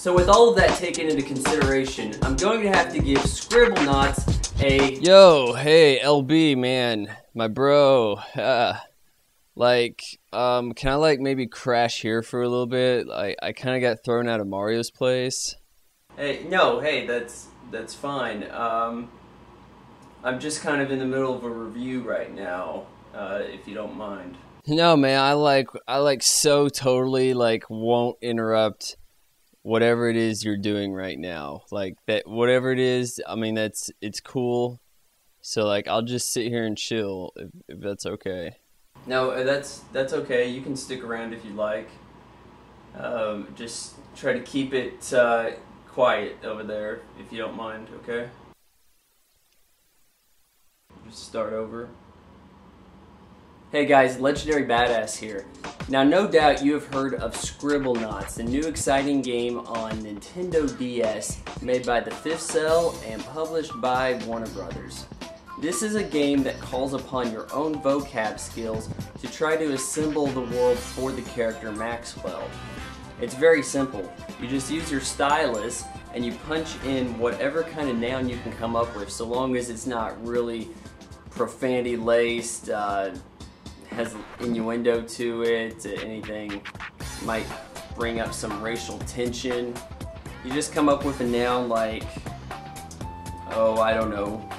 So with all of that taken into consideration, I'm going to have to give Scribblenauts a... Yo, hey, LB, man, my bro, can I like maybe crash here for a little bit? I kind of got thrown out of Mario's place. Hey, no, hey, that's fine. I'm just kind of in the middle of a review right now, if you don't mind. No, man, I like so totally like won't interrupt whatever it is you're doing right now. Like that, whatever it is, I mean, it's cool. So like, I'll just sit here and chill if that's okay. No, that's okay. You can stick around if you like. Just try to keep it quiet over there, if you don't mind, okay? Just start over. Hey guys, LegendaryBadass here. Now, no doubt you have heard of Scribblenauts, the new exciting game on Nintendo DS, made by the Fifth Cell and published by Warner Brothers. This is a game that calls upon your own vocab skills to try to assemble the world for the character Maxwell. It's very simple. You just use your stylus and you punch in whatever kind of noun you can come up with, so long as it's not really profanity-laced, has innuendo to it, anything might bring up some racial tension. You just come up with a noun like, oh, I don't know,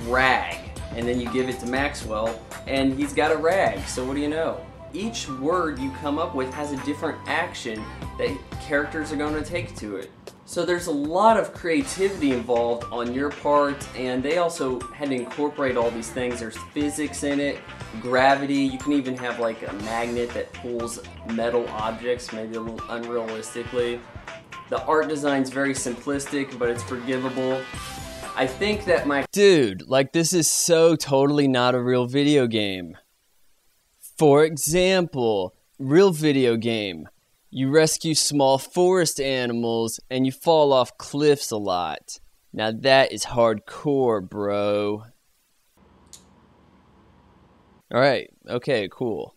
rag, and then you give it to Maxwell, and he's got a rag, so what do you know? Each word you come up with has a different action that characters are going to take to it. So there's a lot of creativity involved on your part, and they also had to incorporate all these things. There's physics in it, gravity, you can even have like a magnet that pulls metal objects, maybe a little unrealistically. The art design's very simplistic, but it's forgivable. I think that my... Dude, like this is so totally not a real video game. For example, real video game. You rescue small forest animals and you fall off cliffs a lot. Now that is hardcore, bro. Alright, okay, cool.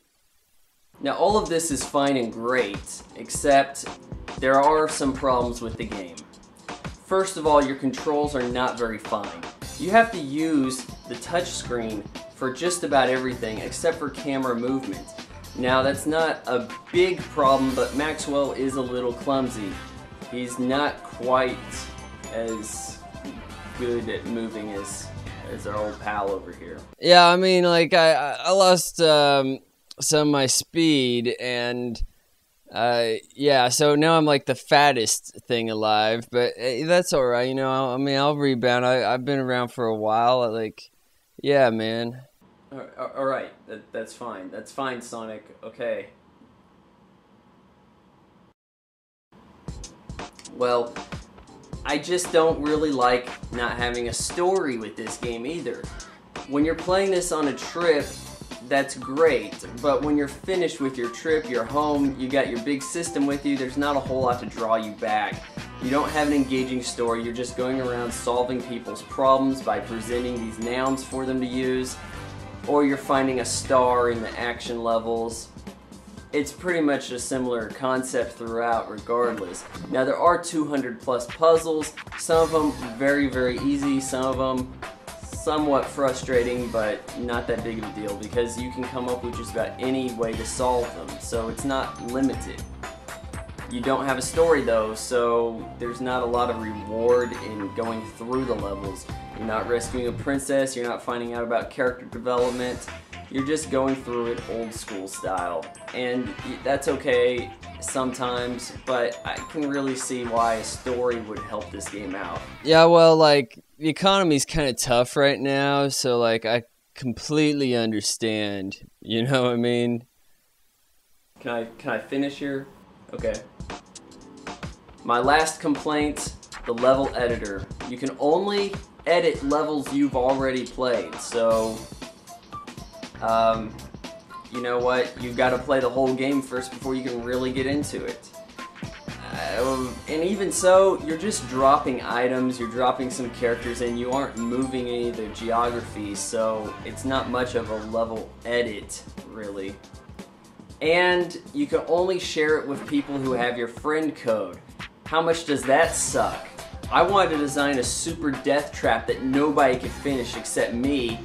Now all of this is fine and great, except there are some problems with the game. First of all, your controls are not very fine. You have to use the touchscreen for just about everything except for camera movement. Now that's not a big problem, but Maxwell is a little clumsy. He's not quite as good at moving as our old pal over here. Yeah, I mean, like I lost some of my speed, and yeah, so now I'm like the fattest thing alive, but that's all right, you know. I mean, I'll rebound. I've been around for a while. Like, yeah, man. All right, that's fine. That's fine, Sonic. Okay. Well, I just don't really like not having a story with this game either. When you're playing this on a trip, that's great, but when you're finished with your trip, you're home, you got your big system with you, there's not a whole lot to draw you back. You don't have an engaging story, you're just going around solving people's problems by presenting these nouns for them to use, or you're finding a star in the action levels. It's pretty much a similar concept throughout regardless. Now there are 200 plus puzzles, some of them very, very easy, some of them somewhat frustrating, but not that big of a deal because you can come up with just about any way to solve them, so it's not limited. You don't have a story though, so there's not a lot of reward in going through the levels. You're not rescuing a princess, you're not finding out about character development, you're just going through it old school style. And that's okay sometimes, but I can really see why a story would help this game out. Yeah, well, like, the economy's kind of tough right now, so, like, I completely understand. You know what I mean? Can I finish here? Okay. My last complaint, the level editor. You can only edit levels you've already played, so you know what, you've got to play the whole game first before you can really get into it. And even so, you're just dropping items, you're dropping some characters, and you aren't moving any of the geography, so it's not much of a level edit, really. And you can only share it with people who have your friend code. how much does that suck? I wanted to design a super death trap that nobody could finish except me,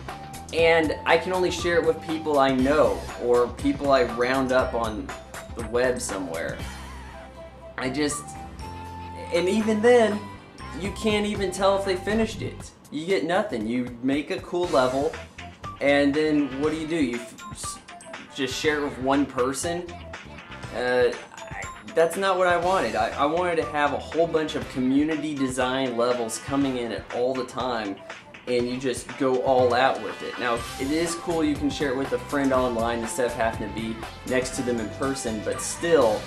and I can only share it with people I know or people I round up on the web somewhere. And even then, you can't even tell if they finished it. You get nothing. You make a cool level, and then what do? You just share it with one person? That's not what I wanted. I wanted to have a whole bunch of community design levels coming in at all the time, and you just go all out with it. Now, it is cool you can share it with a friend online instead of having to be next to them in person, but still,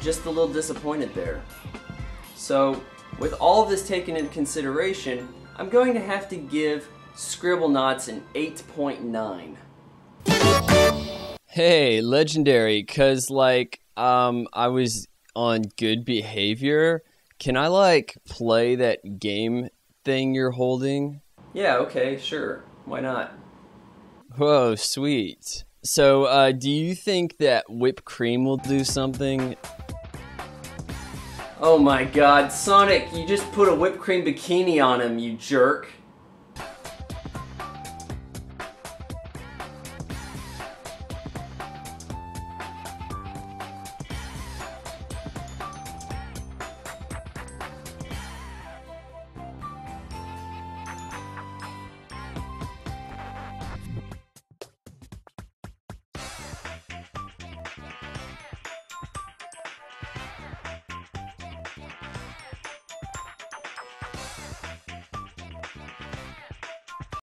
just a little disappointed there. So, with all of this taken into consideration, I'm going to have to give Scribblenauts an 8.9. Hey, Legendary, cause like, I was on good behavior. Can I like play that game thing you're holding? Yeah, okay, sure. Why not? Whoa, sweet. So, do you think that whipped cream will do something? Oh my god, Sonic, you just put a whipped cream bikini on him, you jerk.